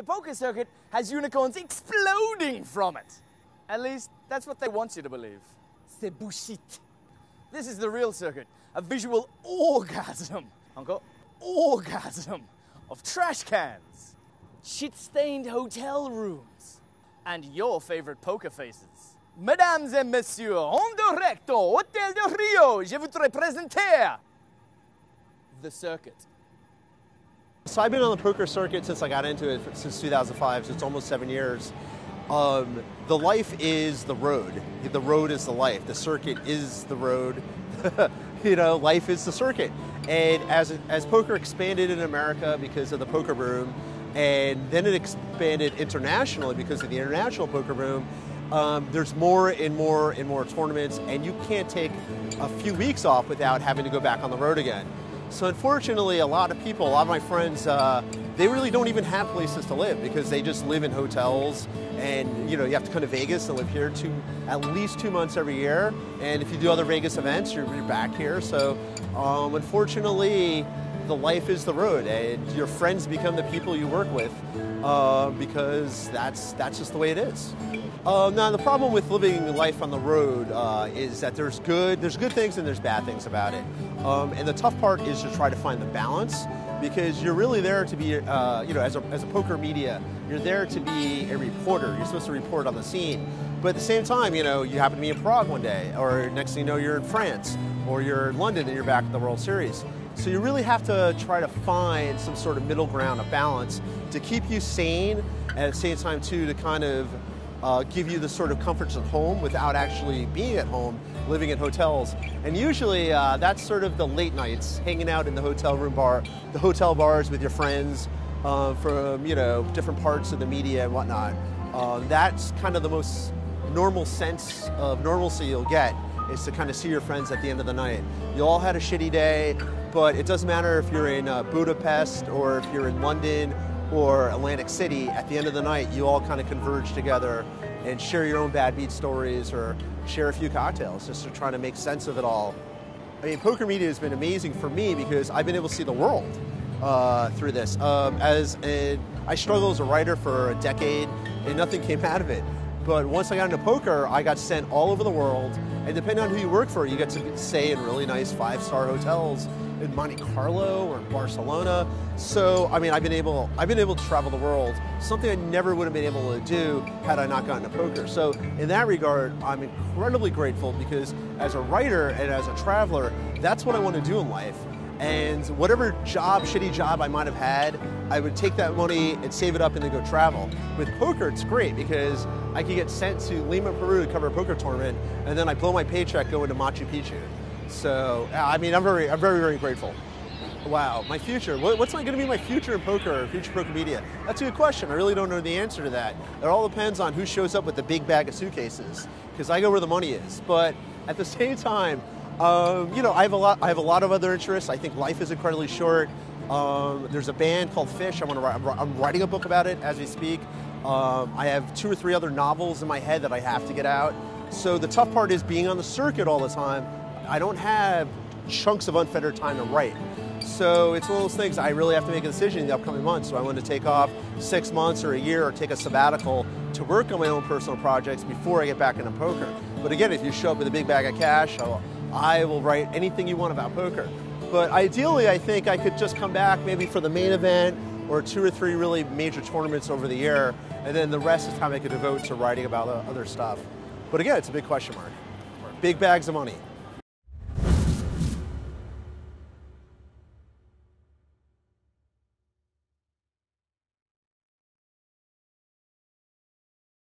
The poker circuit has unicorns exploding from it. At least, that's what they want you to believe. C'est bullshit. This is the real circuit, a visual orgasm, Uncle, orgasm of trash cans, shit-stained hotel rooms, and your favorite poker faces. Mesdames et messieurs, en direct au Hôtel de Rio, je voudrais présenter the circuit. So I've been on the poker circuit since I got into it, since 2005, so it's almost 7 years. The life is the road. The road is the life. The circuit is the road. You know, life is the circuit. And as poker expanded in America because of the poker boom, and then it expanded internationally because of the international poker boom, there's more and more and more tournaments, and you can't take a few weeks off without having to go back on the road again. So unfortunately, a lot of people, a lot of my friends, they really don't even have places to live because they just live in hotels, and you know, you have to come to Vegas and live here at least 2 months every year. And if you do other Vegas events, you're back here. So unfortunately, the life is the road, and your friends become the people you work with because that's just the way it is. Now the problem with living life on the road is that there's good things and there's bad things about it. And the tough part is to try to find the balance, because you're really there to be, you know, as a poker media, you're there to be a reporter. You're supposed to report on the scene. But at the same time, you know, you happen to be in Prague one day, or next thing you know, you're in France, or you're in London and you're back at the World Series. So you really have to try to find some sort of middle ground, a balance, to keep you sane, and at the same time, too, to kind of give you the sort of comforts of home without actually being at home, living in hotels. And usually that's sort of the late nights, hanging out in the hotel bars with your friends from, you know, different parts of the media and whatnot. That's kind of the most normal sense of normalcy you'll get, is to kind of see your friends at the end of the night. You all had a shitty day, but it doesn't matter if you're in Budapest or if you're in London or Atlantic City. At the end of the night, you all kind of converge together and share your own bad beat stories or share a few cocktails just to try to make sense of it all. I mean, poker media has been amazing for me because I've been able to see the world through this. I struggled as a writer for a decade and nothing came out of it. But once I got into poker, I got sent all over the world, and depending on who you work for, you get to stay in really nice 5-star hotels in Monte Carlo or in Barcelona. So I mean, I've been able to travel the world, something I never would have been able to do had I not gotten into poker. So in that regard, I'm incredibly grateful, because as a writer and as a traveler, that's what I want to do in life. And whatever shitty job I might have had, I would take that money and save it up and then go travel. With poker, it's great because I can get sent to Lima, Peru to cover a poker tournament, and then I blow my paycheck going to Machu Picchu. So, I mean, I'm very, very grateful. Wow, my future. What's going to be my future in poker or future poker media? That's a good question. I really don't know the answer to that. It all depends on who shows up with the big bag of suitcases, because I go where the money is. But at the same time, you know, I have a lot of other interests. I think life is incredibly short. There's a band called Fish. I'm writing a book about it as we speak. I have 2 or 3 other novels in my head that I have to get out. So the tough part is being on the circuit all the time. I don't have chunks of unfettered time to write. So it's one of those things, I really have to make a decision in the upcoming months. So I want to take off 6 months or a year, or take a sabbatical to work on my own personal projects before I get back into poker. But again, if you show up with a big bag of cash, I will write anything you want about poker. But ideally, I think I could just come back maybe for the main event, or 2 or 3 really major tournaments over the year, and then the rest of the time I could devote to writing about other stuff. But again, it's a big question mark. Big bags of money.